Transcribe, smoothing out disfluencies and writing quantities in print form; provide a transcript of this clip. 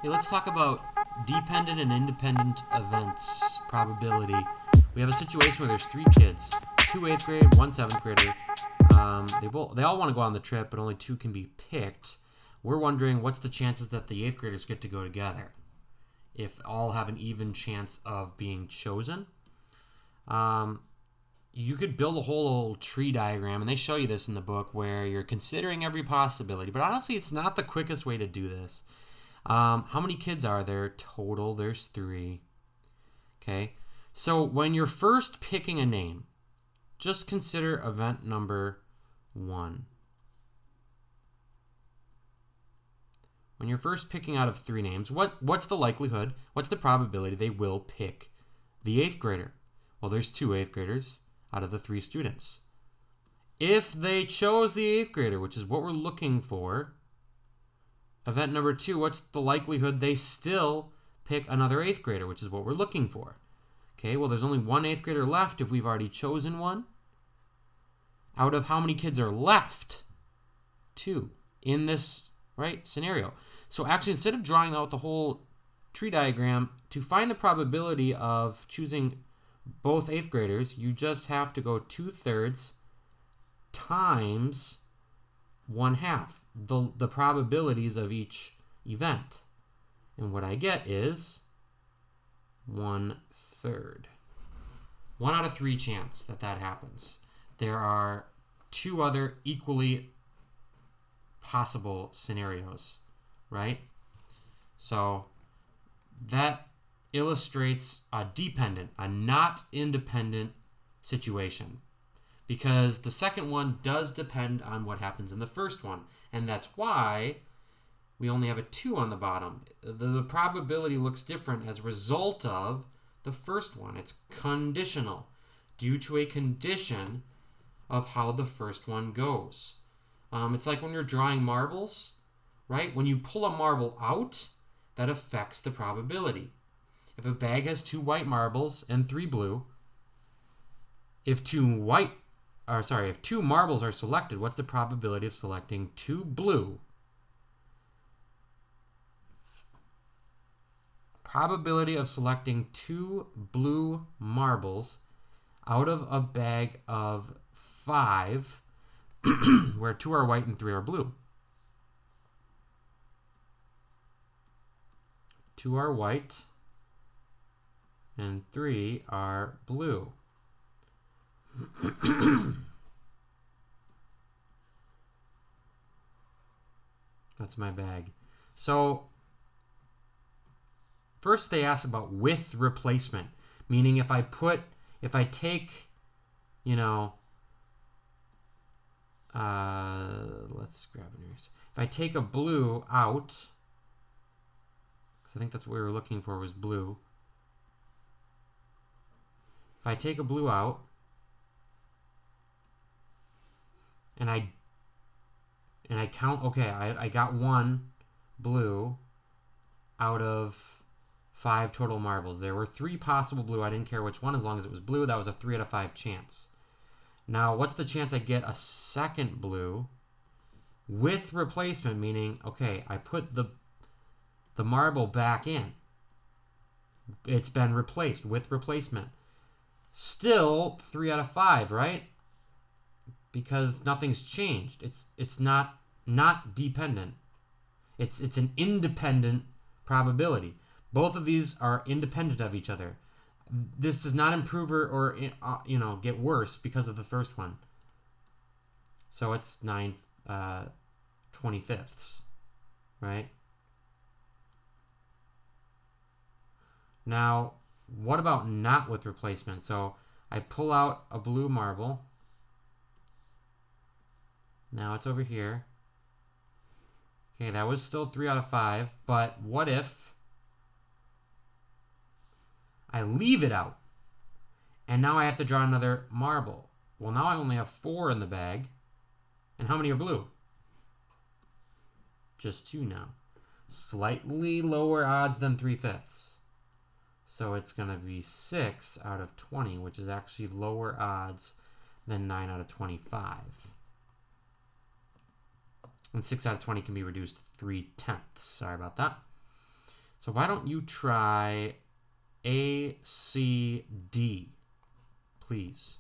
Hey, let's talk about dependent and independent events probability. We have a situation where there's three kids, two eighth grade, one seventh grader. They all want to go on the trip, but only two can be picked. We're wondering what's the chances that the eighth graders get to go together if all have an even chance of being chosen. You could build a whole tree diagram, and they show you this in the book where you're considering every possibility. But honestly, it's not the quickest way to do this. How many kids are there total? There's three. Okay. So when you're first picking a name, just consider event number 1. When you're first picking out of three names, what's the likelihood? What's the probability they will pick the eighth grader? Well, there's two eighth graders out of the three students. If they chose the eighth grader, which is what we're looking for, event number 2, what's the likelihood they still pick another eighth grader, which is what we're looking for? Okay, well, there's only one eighth grader left if we've already chosen one. Out of how many kids are left? 2 in this scenario. So actually, instead of drawing out the whole tree diagram, to find the probability of choosing both eighth graders, you just have to go 2/3 times 1/2. The probabilities of each event. And what I get is 1/3. 1 out of 3 chance that happens. There are 2 other equally possible scenarios, right? So that illustrates a dependent, a not independent situation. Because the second one does depend on what happens in the first one. And that's why we only have a 2 on the bottom. The probability looks different as a result of the first one. It's conditional due to a condition of how the first one goes. It's like when you're drawing marbles, right? When you pull a marble out, that affects the probability. If a bag has 2 white marbles and 3 blue, if 2 marbles are selected, what's the probability of selecting 2 blue? Probability of selecting 2 blue marbles out of a bag of 5 where 2 are white and 3 are blue. 2 are white and 3 are blue. That's my bag. So first they ask about with replacement, meaning if I take, let's grab an eraser. If I take a blue out, because I think that's what we were looking for was blue. If I take a blue out, and I count, okay, I got 1 blue out of 5 total marbles. There were 3 possible blue. I didn't care which one as long as it was blue. That was a 3 out of 5 chance. Now, what's the chance I get a second blue with replacement? Meaning, okay, I put the marble back in. It's been replaced with replacement. Still 3 out of 5, right? Because nothing's changed. It's not dependent. It's an independent probability. Both of these are independent of each other. This does not improve or get worse because of the first one. So it's 9 25ths, right? Now, what about not with replacement? So I pull out a blue marble. Now it's over here. Okay, that was still 3 out of 5, but what if I leave it out? And now I have to draw another marble. Well, now I only have 4 in the bag. And how many are blue? Just 2 now. Slightly lower odds than 3/5. So it's going to be 6 out of 20, which is actually lower odds than 9 out of 25. And 6 out of 20 can be reduced to 3/10. Sorry about that. So why don't you try A, C, D, please?